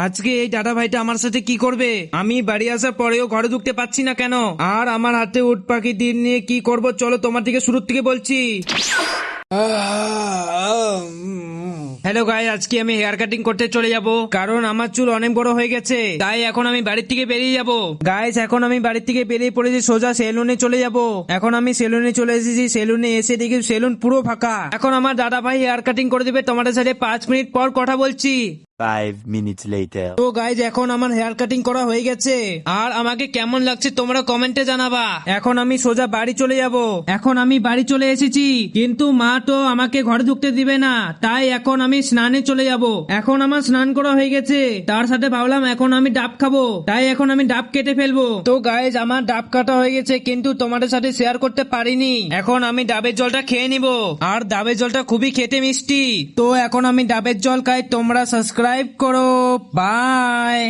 আজকে এই দাদা ভাইটা আমার সাথে কি করবে? আমি বাড়ি আসার পরেও ঘরে ঢুকতে পাচ্ছি না কেন? আর আমার হাতে উট পাখি দিন নিয়ে কি করব, চলো তোমার থেকে শুরুর থেকে বলছি। হ্যালো গাই, আজকে আমি হেয়ার কাটিং করতে চলে যাব, কারণ আমার চুল অনেক বড় হয়ে গেছে। তাই এখন আমি বাড়ির থেকে বেরিয়ে যাব। গাইস, এখন আমি বাড়ির থেকে বেরিয়ে পড়েছি, সোজা সেলুনে চলে যাব। এখন আমি সেলুনে চলে এসেছি। সেলুনে এসে দেখি সেলুন পুরো ফাঁকা। এখন আমার দাদা ভাই হেয়ার কাটিং করে দেবে, তোমাদের সাথে 5 মিনিট পর কথা বলছি। 5 minutes later. তো গাইজ, এখন আমার হেয়ার কাটিং করা হয়ে গেছে, আর আমাকে কেমন লাগছে তোমরা কমেন্টে জানাবা। এখন আমি সোজা বাড়ি চলে যাব। এখন আমি বাড়ি চলে এসেছি, কিন্তু মা তো আমাকে ঘরে ঢুকতে দিবে না, তাই এখন আমি স্নানে চলে যাব। এখন আমার স্নান করা হয়ে গেছে, তার সাথে ভাবলাম এখন আমি ডাব খাবো, তাই এখন আমি ডাব কেটে ফেলবো। তো গাইজ, আমার ডাব কাটা হয়ে গেছে, কিন্তু তোমাদের সাথে শেয়ার করতে পারিনি। এখন আমি ডাবের জলটা খেয়ে নিব, আর ডাবের জলটা খুবই খেতে মিষ্টি। তো এখন আমি ডাবের জল খাই, তোমরা সাবস্ক্রাইব করো। বাই।